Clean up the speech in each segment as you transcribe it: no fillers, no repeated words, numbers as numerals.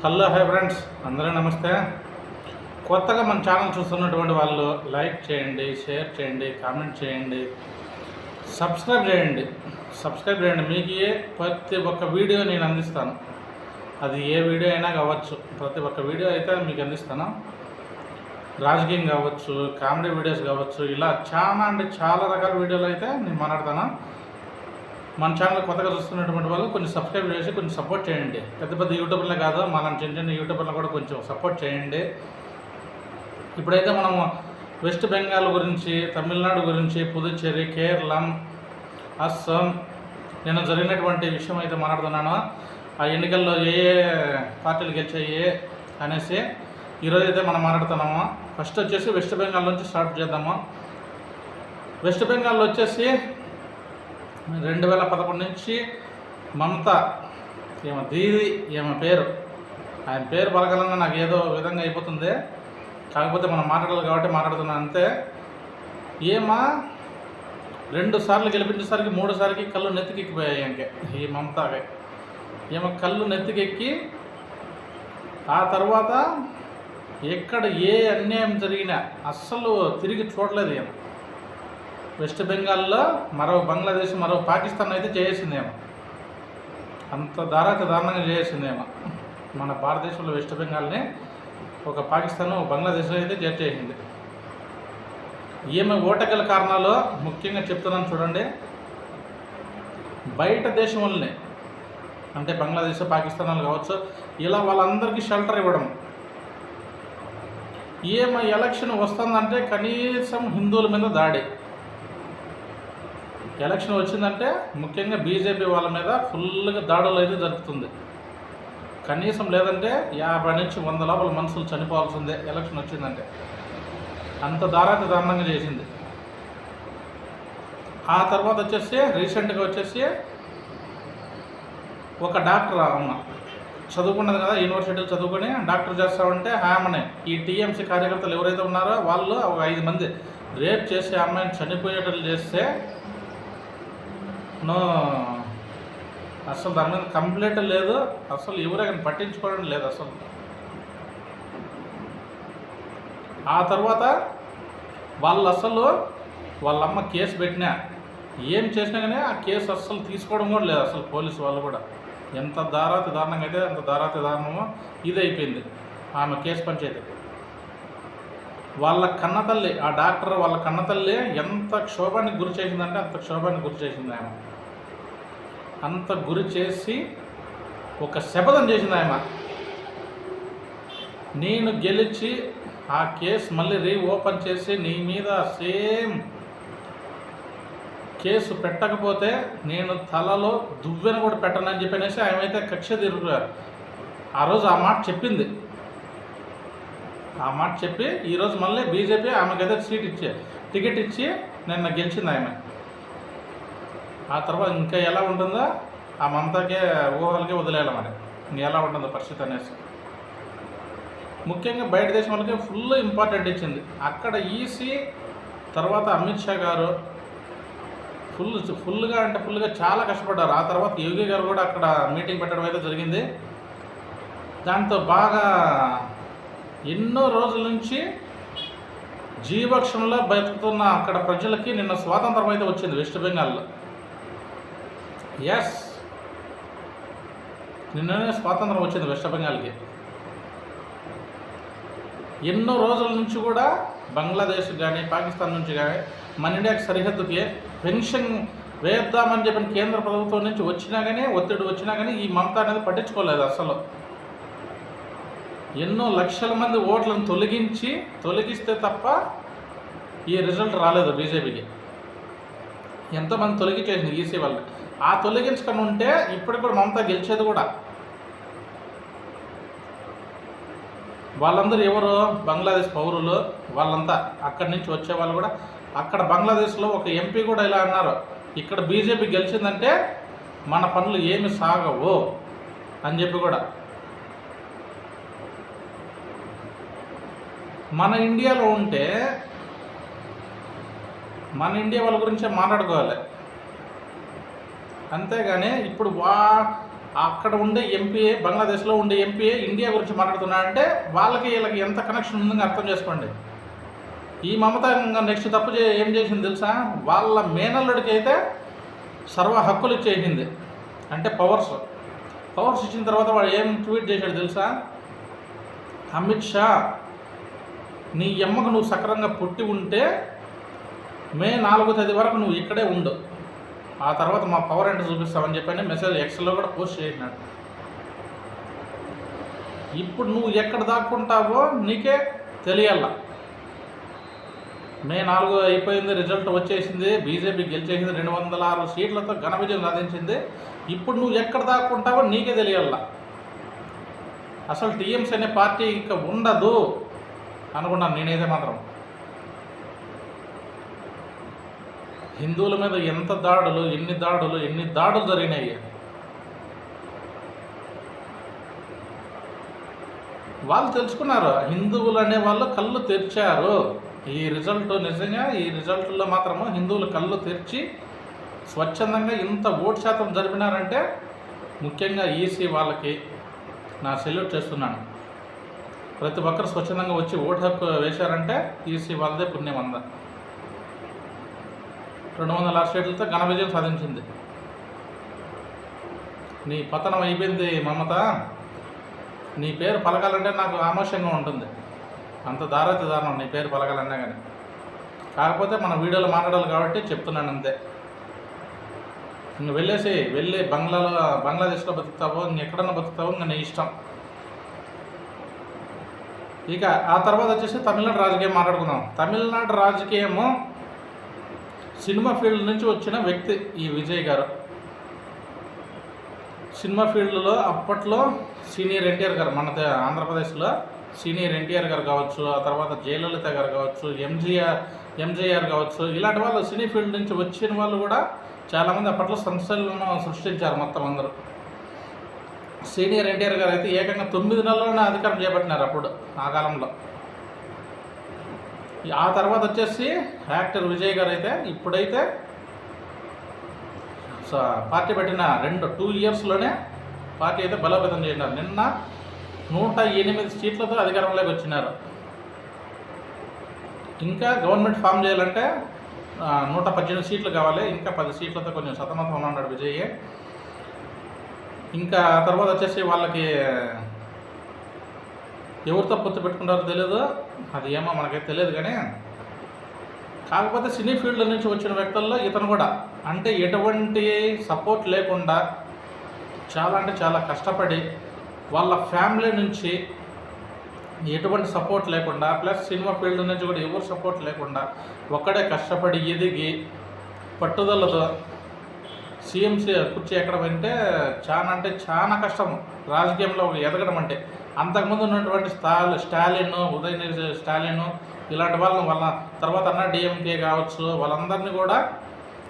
Hello hi friends, అందరూ నమస్తే. కొత్తగా మన ఛానల్ చూస్తున్నటువంటి వాళ్ళు లైక్ చేయండి, షేర్ చేయండి, కామెంట్ చేయండి, సబ్స్క్రైబ్ చేయండి. మీకు ప్రతి ఒక్క వీడియో నేను అందిస్తాను. అది ఏ వీడియో అయినా కావచ్చు, ప్రతి ఒక్క వీడియో అయితే మీకు అందిస్తాను. రాజకీయం కావచ్చు, కామెడీ వీడియోస్ కావచ్చు, ఇలా చాలా రకాల వీడియోలు అయితే నేను మాట్లాడతాను. మన ఛానల్ కొత్తగా చూస్తున్నటువంటి వాళ్ళు కొంచెం సబ్స్క్రైబ్ చేసి కొంచెం సపోర్ట్ చేయండి. పెద్ద యూట్యూబర్లే కాదు, మన చిన్న యూట్యూబర్లు కూడా కొంచెం సపోర్ట్ చేయండి. ఇప్పుడైతే మనము వెస్ట్ బెంగాల్ గురించి, తమిళనాడు గురించి, పుదుచ్చేరి, కేరళం, అస్సాం నేను జరిగినటువంటి విషయం అయితే మాట్లాడుతున్నాను. ఆ ఎన్నికల్లో ఏ పార్టీలు గెలిచాయి అనేసి ఈరోజు అయితే మనం మాట్లాడుతున్నాము. ఫస్ట్ వచ్చేసి వెస్ట్ బెంగాల్ నుంచి స్టార్ట్ చేద్దాము. వెస్ట్ బెంగాల్లో వచ్చేసి 2011 నుంచి మమతా దీది పేరు, ఆయన పేరు పలకాలన్నా నాకు ఏదో విధంగా అయిపోతుంది. కాకపోతే మనం మాట్లాడాలి కాబట్టి మాట్లాడుతున్నాను అంతే. 2 సార్లు గెలిపించేసరికి 3 సార్లు కళ్ళు నెత్తికెక్కిపోయాయి. ఇంకే ఈ మమతాకి కళ్ళు నెత్తికెక్కి ఆ తర్వాత ఎక్కడ ఏ అన్యాయం జరిగినా అస్సలు తిరిగి చూడలేదు. వెస్ట్ బెంగాల్లో మరో బంగ్లాదేశ్, మరో పాకిస్తాన్ అయితే చేసిందేమో, అంత దారుణంగా చేసిందేమో. మన భారతదేశంలో వెస్ట్ బెంగాల్ని ఒక పాకిస్తాన్, ఒక బంగ్లాదేశ్లో అయితే చేర్చేసింది. ఓటగల కారణాలు ముఖ్యంగా చెప్తున్నాను చూడండి. బయట దేశం వాళ్ళని అంటే బంగ్లాదేశ్, పాకిస్తాన్ వాళ్ళు కావచ్చు, ఇలా వాళ్ళందరికీ షెల్టర్ ఇవ్వడం. ఎలక్షన్ వస్తుందంటే కనీసం హిందువుల మీద దాడి. ఎలక్షన్ వచ్చిందంటే ముఖ్యంగా బీజేపీ వాళ్ళ మీద ఫుల్గా దాడులు అయితే జరుగుతుంది. కనీసం లేదంటే 50 నుంచి 100 లోపల మనుషులు చనిపోవాల్సిందే ఎలక్షన్ వచ్చిందంటే. అంత దారుణంగా చేసింది. ఆ తర్వాత వచ్చేసి రీసెంట్గా వచ్చేసి ఒక డాక్టర్ అమ్మ చదువుకున్నది కదా, యూనివర్సిటీలు చదువుకొని డాక్టర్ చేస్తామంటే ఆమెనే ఈ టీఎంసీ కార్యకర్తలు ఎవరైతే ఉన్నారో వాళ్ళు ఒక 5 మంది రేప్ చేసి అమ్మాయిని చనిపోయేటట్లు చేస్తే అసలు దాని మీద కంప్లైంట్ లేదు, అసలు ఎవరైనా పట్టించుకోవడం లేదు అసలు. ఆ తర్వాత వాళ్ళమ్మ కేసు పెట్టినా ఏం చేసినా కానీ ఆ కేసు అస్సలు తీసుకోవడం కూడా లేదు అసలు. పోలీసు వాళ్ళు కూడా ఎంత దారుణంగా అయితే అంత దారుణమో ఇది అయిపోయింది ఆమె కేసు పంచాయతీ. వాళ్ళ కన్నతల్లి, ఆ డాక్టర్ వాళ్ళ కన్నతల్లి ఎంత క్షోభానికి గురి చేసిందంటే అంత క్షోభానికి గురి చేసింది ఆమె. అంత గురి చేసి ఒక శపథం చేసింది ఆమె, నేను గెలిచి ఆ కేసు మళ్ళీ రీఓపెన్ చేసి నీ మీద సేమ్ కేసు పెట్టకపోతే నేను తలలో దువ్వెన కూడా పెట్టనని చెప్పనేసి ఆమె అయితే కక్ష తీరుగారు. ఆ రోజు ఆ మాట చెప్పింది. ఆ మాట చెప్పి ఈరోజు మళ్ళీ బీజేపీ ఆమెకైతే టికెట్ ఇచ్చి నిన్న గెలిచింది ఆమె. ఆ తర్వాత ఇంకా ఎలా ఉంటుందో ఆ మమతాకే ఊహలకే వదిలేయాలి. మరి ఇంకా ఎలా ఉంటుందో పరిస్థితి అనేసి ముఖ్యంగా బయట దేశం వాళ్ళకి ఫుల్ ఇంపార్టెంట్ ఇచ్చింది. అక్కడ ఈసీ తర్వాత అమిత్ షా గారు ఫుల్గా చాలా కష్టపడ్డారు. ఆ తర్వాత యోగి గారు కూడా అక్కడ మీటింగ్ పెట్టడం అయితే జరిగింది. దాంతో బాగా ఎన్నో రోజుల నుంచి జీవక్షంలో బతుకుతున్న అక్కడ ప్రజలకి నిన్న స్వాతంత్రం అయితే వచ్చింది వెస్ట్ బెంగాల్లో. నిన్ననే స్వాతంత్రం వచ్చింది వెస్ట్ బెంగాల్కి. ఎన్నో రోజుల నుంచి కూడా బంగ్లాదేశ్ కానీ పాకిస్తాన్ నుంచి కానీ మన ఇండియాకి సరిహద్దుకి పెన్షన్ వేద్దామని చెప్పిన కేంద్ర ప్రభుత్వం నుంచి ఒత్తిడి వచ్చినా కానీ ఈ మమతా అనేది పట్టించుకోలేదు అసలు. ఎన్నో లక్షల మంది ఓట్లను తొలగిస్తే తప్ప ఈ రిజల్ట్ రాలేదు బీజేపీకి. ఎంతోమంది తొలగించేసింది ఈసీ వాళ్ళు. ఆ తొలగించకుండా ఉంటే ఇప్పటికి కూడా మమతా గెలిచేది కూడా. వాళ్ళందరూ ఎవరు? బంగ్లాదేశ్ పౌరులు. వాళ్ళంతా అక్కడి నుంచి వచ్చేవాళ్ళు కూడా. అక్కడ బంగ్లాదేశ్లో ఒక ఎంపీ కూడా ఇలా అన్నారు, ఇక్కడ బీజేపీ గెలిచిందంటే మన పనులు ఏమి సాగవు అని చెప్పి కూడా. మన ఇండియాలో ఉంటే మన ఇండియా వాళ్ళ గురించే మాట్లాడుకోవాలి. అంతేగాని ఇప్పుడు అక్కడ ఉండే ఎంపీఏ, బంగ్లాదేశ్లో ఉండే ఎంపీఏ ఇండియా గురించి మాట్లాడుతున్నాడంటే వాళ్ళకి వీళ్ళకి ఎంత కనెక్షన్ ఉందని అర్థం చేసుకోండి. ఈ మమత నెక్స్ట్ తప్పు ఏం చేసింది తెలుసా? వాళ్ళ మేనల్లుడికి అయితే సర్వ హక్కులు ఇచ్చేసింది. అంటే పవర్స్ ఇచ్చిన తర్వాత వాడు ఏం ట్వీట్ చేశాడు తెలుసా? అమిత్ షా, నీ అమ్మకు నువ్వు సక్రంగా పుట్టి ఉంటే మే 4వ తేదీ వరకు నువ్వు ఇక్కడే ఉండు, ఆ తర్వాత మా పవర్ ఏంటో చూపిస్తామని చెప్పని మెసేజ్ ఎక్స్లో కూడా పోస్ట్ చేసినాడు. ఇప్పుడు నువ్వు ఎక్కడ దాక్కుంటావో నీకే తెలియాల. మే 4 అయిపోయింది, రిజల్ట్ వచ్చేసింది, బీజేపీ గెలిచేసింది, 206 సీట్లతో ఘన విజయం సాధించింది. ఇప్పుడు నువ్వు ఎక్కడ దాక్కుంటావో నీకే తెలియాల. అసలు టీఎంసీ అనే పార్టీ ఇక ఉండదు అనుకున్నాను నేనైతే మాత్రం. హిందువుల మీద ఎంత దాడులు, ఎన్ని దాడులు జరిగినాయి. వాళ్ళు తెలుసుకున్నారు, హిందువులు అనే వాళ్ళు కళ్ళు తెరిచారు. ఈ రిజల్ట్ నిజంగా ఈ రిజల్ట్లో మాత్రము హిందువులు కళ్ళు తెరిచి స్వచ్ఛందంగా ఇంత ఓటు శాతం జరిపినారంటే ముఖ్యంగా ఈసీ వాళ్ళకి నా సెల్యూట్ చేస్తున్నాను. ప్రతి ఒక్కరు స్వచ్ఛందంగా వచ్చి ఓటు హక్కు వేశారంటే ఈసీ వాళ్ళదే పుణ్యం అందా. 206 సీట్లతో ఘన విజయం సాధించింది. నీ పతనం అయిపోయింది మమత. నీ పేరు పలకాలంటే నాకు ఆమోషంగా ఉంటుంది, అంత దారుణం నీ పేరు పలకాలన్నా కానీ. కాకపోతే మన వీడియోలో మాట్లాడాలి కాబట్టి చెప్తున్నాను అంతే. ఇంక వెళ్ళి బంగ్లాదేశ్లో బతుకుతావో ఇంకెక్కడన్నా బతుకుతావో ఇంకా నీ ఇష్టం. ఇక ఆ తర్వాత వచ్చేసి తమిళనాడు రాజకీయం మాట్లాడుకుందాం. తమిళనాడు రాజకీయము సినిమా ఫీల్డ్ నుంచి వచ్చిన వ్యక్తి ఈ విజయ్ గారు. సినిమా ఫీల్డ్లో అప్పట్లో సీనియర్ ఎన్టీఆర్ గారు, మన ఆంధ్రప్రదేశ్లో సీనియర్ ఎన్టీఆర్ గారు కావచ్చు, ఆ తర్వాత జయలలిత గారు కావచ్చు, ఎంజీఆర్ కావచ్చు, ఇలాంటి వాళ్ళు సినీ ఫీల్డ్ నుంచి వచ్చిన వాళ్ళు కూడా చాలామంది అప్పట్లో సంస్థలను సృష్టించారు మొత్తం అందరూ. సీనియర్ ఎన్టీఆర్ గారు అయితే ఏకంగా 9 నెలల్లోనే అధికారం చేపట్టినారు అప్పుడు ఆ కాలంలో. ఆ తర్వాత వచ్చేసి యాక్టర్ విజయ్ గారు అయితే ఇప్పుడైతే పార్టీ పెట్టిన 2 ఇయర్స్లోనే పార్టీ అయితే బలోపేతం చేసినారు. నిన్న 108 సీట్లతో అధికారంలోకి వచ్చినారు. ఇంకా గవర్నమెంట్ ఫామ్ చేయాలంటే 118 సీట్లు కావాలి. ఇంకా 10 సీట్లతో కొంచెం సతమతం ఉన్నాడు విజయ్. ఇంకా తర్వాత వచ్చేసి వాళ్ళకి ఎవరితో పొత్తు పెట్టుకుంటారో తెలియదు, అది ఏమో మనకైతే తెలియదు. కానీ కాకపోతే సినీ ఫీల్డ్ నుంచి వచ్చిన వ్యక్తుల్లో ఇతను కూడా అంటే ఎటువంటి సపోర్ట్ లేకుండా చాలా కష్టపడి వాళ్ళ ఫ్యామిలీ నుంచి ఎటువంటి సపోర్ట్ లేకుండా, ప్లస్ సినిమా ఫీల్డ్ నుంచి కూడా ఎవరు సపోర్ట్ లేకుండా ఒక్కడే కష్టపడి ఎదిగి పట్టుదలతో సీఎంసీ కుర్చీ ఎక్కడం అంటే చాలా కష్టం రాజకీయంలో ఎదగడం అంటే. అంతకుముందు ఉన్నటువంటి స్టాలిన్, ఉదయనిధి స్టాలిన్ ఇలాంటి వాళ్ళ తర్వాత అన్న డిఎంకే కావచ్చు, వాళ్ళందరినీ కూడా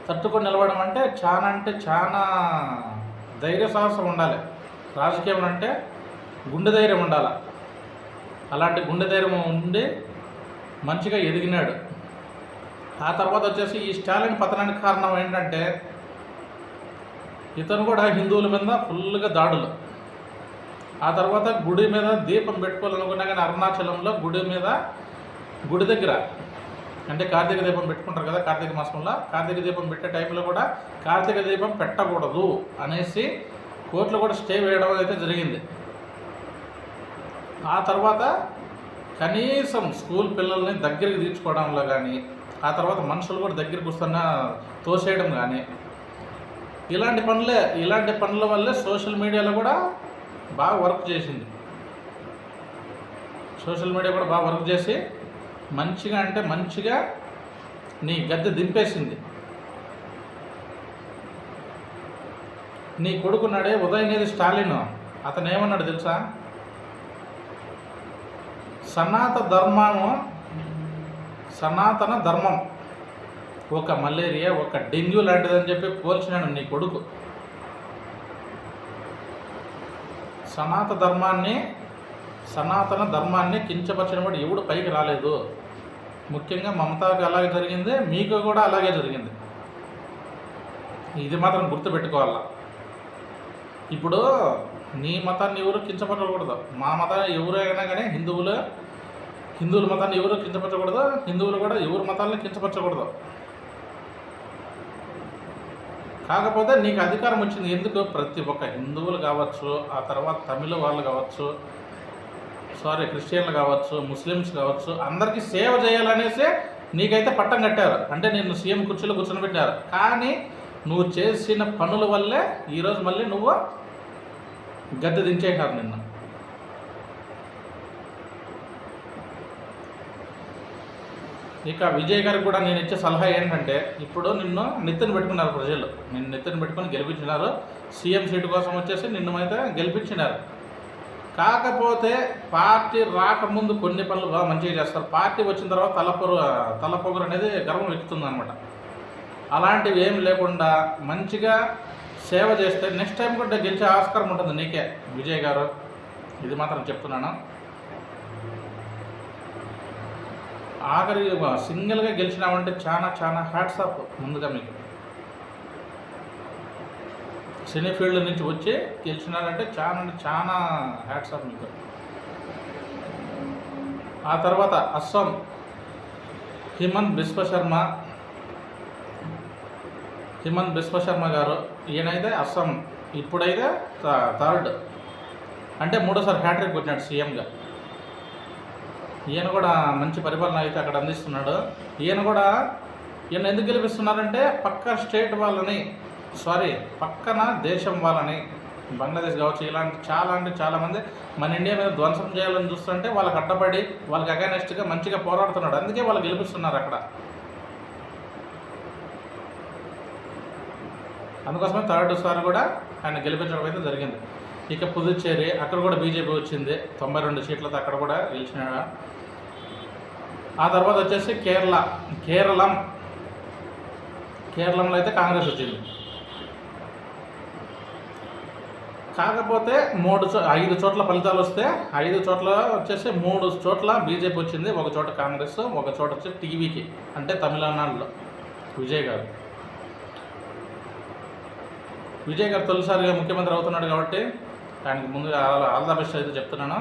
తట్టుకొని నిలవడం అంటే చాలా ధైర్య సాహసం ఉండాలి. రాజకీయం అంటే గుండె ధైర్యం ఉండాలి. అలాంటి గుండె ధైర్యం ఉండి మంచిగా ఎదిగినాడు. ఆ తర్వాత వచ్చేసి ఈ స్టాలిన్ పతనానికి కారణం ఏంటంటే ఇతను కూడా హిందువుల మీద ఫుల్గా దాడులు. ఆ తర్వాత గుడి మీద దీపం పెట్టుకోవాలనుకున్నా కానీ అరుణాచలంలో గుడి దగ్గర అంటే కార్తీక దీపం పెట్టుకుంటారు కదా, కార్తీక మాసంలో కార్తీక దీపం పెట్టే టైంలో కూడా కార్తీక దీపం పెట్టకూడదు అనేసి కోర్టులో కూడా స్టే వేయడం అయితే జరిగింది. ఆ తర్వాత కనీసం స్కూల్ పిల్లల్ని దగ్గరికి తీర్చుకోవడంలో కానీ, ఆ తర్వాత మనుషులు కూడా దగ్గరికి వస్తున్నా తోసేయడం కానీ, ఇలాంటి పనుల వల్లే సోషల్ మీడియాలో కూడా బాగా వర్క్ చేసింది. సోషల్ మీడియా కూడా బాగా వర్క్ చేసి మంచిగా నీ గద్దె దింపేసింది. నీ కొడుకున్నాడే ఉదయనిధి స్టాలిన్, అతను ఏమన్నాడు తెలుసా? సనాతన ధర్మం ఒక మలేరియా, ఒక డెంగ్యూ లాంటిదని చెప్పి పోల్చినాడు నీ కొడుకు. సనాతన ధర్మాన్ని కించపరిచిన వాడు ఎవడు పైకి రాలేదు. ముఖ్యంగా మమతాకి అలాగే జరిగింది, మీకు కూడా అలాగే జరిగింది. ఇది మాత్రం గుర్తుపెట్టుకోవాలా. ఇప్పుడు నీ మతాన్ని ఎవరు కించపరచకూడదు, మా మతాన్ని ఎవరైనా కానీ హిందువుల మతాన్ని ఎవరు కించపరచకూడదు, హిందువులు కూడా ఎవరి మతాలని కించపరచకూడదు. కాకపోతే నీకు అధికారం వచ్చింది ఎందుకు? ప్రతి ఒక్క హిందువులు కావచ్చు, ఆ తర్వాత తమిళ వాళ్ళు కావచ్చు, క్రిస్టియన్లు కావచ్చు, ముస్లిమ్స్ కావచ్చు, అందరికీ సేవ చేయాలనేసి నీకైతే పట్టం కట్టారు. అంటే నిన్ను సీఎం కుర్చీలో కూర్చొని కానీ నువ్వు చేసిన పనుల వల్లే ఈరోజు మళ్ళీ నువ్వు గద్దె దించేశారు నిన్ను. ఇక విజయ్ గారికి కూడా నేను ఇచ్చే సలహా ఏంటంటే, ఇప్పుడు నిన్ను నెత్తిన పెట్టుకున్నారు ప్రజలు, నిన్ను నెత్తిన పెట్టుకుని గెలిపించినారు. సీఎం సీటు కోసం వచ్చేసి నిన్ను అయితే గెలిపించినారు. కాకపోతే పార్టీ రాకముందు కొన్ని పనులు బాగా మంచిగా చేస్తారు, పార్టీ వచ్చిన తర్వాత తలపొగరు అనేది గర్వం ఎక్కుతుంది అనమాట. అలాంటివి ఏం లేకుండా మంచిగా సేవ చేస్తే నెక్స్ట్ టైం కూడా గెలిచే ఆస్కారం ఉంటుంది నీకే విజయ్ గారు, ఇది మాత్రం చెప్తున్నాను. ఆఖరి సింగిల్గా గెలిచినామంటే చాలా చాలా హ్యాట్స్ ఆఫ్ ముందుగా మీకు. సినీ ఫీల్డ్ నుంచి వచ్చి గెలిచినారంటే చాలా హ్యాట్స్ ఆఫ్ మీకు. ఆ తర్వాత అస్సాం హిమంత్ బిశ్వ శర్మ గారు, ఈయనైతే అస్సాం ఇప్పుడైతే థర్డ్, అంటే మూడోసారి హ్యాట్రిక్ కొట్టినాడు సీఎంగా. ఈయన కూడా మంచి పరిపాలన అయితే అక్కడ అందిస్తున్నాడు. ఈయన ఎందుకు గెలిపిస్తున్నారంటే పక్కన దేశం వాళ్ళని, బంగ్లాదేశ్ కావచ్చు, ఇలాంటి చాలామంది మన ఇండియా మీద ధ్వంసం చేయాలని చూస్తుంటే వాళ్ళకి అడ్డపడి వాళ్ళకి అగైనెస్ట్గా మంచిగా పోరాడుతున్నాడు. అందుకే వాళ్ళు గెలిపిస్తున్నారు అక్కడ. అందుకోసమే థర్డ్ సారి కూడా ఆయన గెలిపించడం అయితే జరిగింది. ఇక పుదుచ్చేరి, అక్కడ కూడా బీజేపీ వచ్చింది 92 సీట్లతో, అక్కడ కూడా గెలిచినాడు. ఆ తర్వాత వచ్చేసి కేరళంలో అయితే కాంగ్రెస్ వచ్చింది. కాకపోతే 5 చోట్ల ఫలితాలు వస్తే 5 చోట్ల వచ్చేసి 3 చోట్ల బీజేపీ వచ్చింది, ఒక చోట కాంగ్రెస్, ఒక చోట వచ్చి టీవీకి, అంటే తమిళనాడులో విజయ్ గారు తొలిసారిగా ముఖ్యమంత్రి అవుతున్నాడు కాబట్టి ఆయనకి ముందుగా ఆల్ ద బెస్ట్ అయితే చెప్తున్నాను.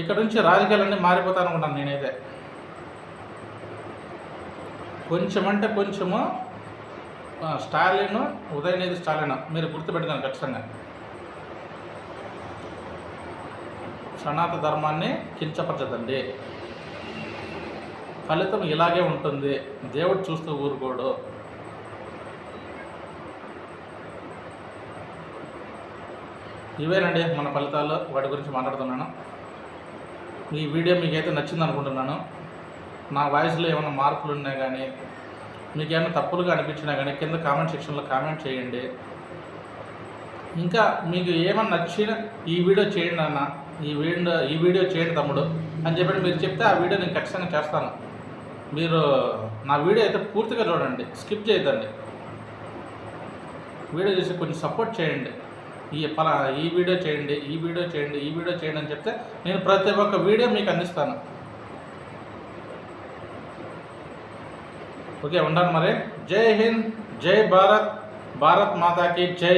ఇక్కడ నుంచి రాజకీయాలన్నీ మారిపోతాను అనుకుంటాను నేనైతే. కొంచెము ఉదయనిధి స్టాలిన్ మీరు గుర్తుపెట్టుకోండి ఖచ్చితంగా. సనాతన ధర్మాన్ని కించపరచదండి, ఫలితం ఇలాగే ఉంటుంది, దేవుడు చూస్తూ ఊరుకోడు. ఇవేనండి మన ఫలితాలు, వాటి గురించి మాట్లాడుతున్నాను. ఈ వీడియో మీకైతే నచ్చింది అనుకుంటున్నాను. నా వాయిస్లో ఏమైనా మార్పులు ఉన్నా కానీ, మీకు ఏమైనా తప్పులుగా అనిపించినా కానీ కింద కామెంట్ సెక్షన్లో కామెంట్ చేయండి. ఇంకా మీకు ఏమైనా నచ్చిన ఈ వీడియో చేయండి అన్న, ఈ వీడియో చేయండి తమ్ముడు అని చెప్పి మీరు చెప్తే ఆ వీడియో నేను ఖచ్చితంగా చేస్తాను. మీరు నా వీడియో అయితే పూర్తిగా చూడండి, స్కిప్ చేయొద్దండి. వీడియో చేసి కొంచెం సపోర్ట్ చేయండి. ఈ వీడియో చేయండి అని చెప్తే నేను ప్రతి ఒక్క వీడియో మీకు అందిస్తాను. ఓకే, ఉంటాను మరి. జై హింద్, జై భారత్, భారత్ మాతాకి జై.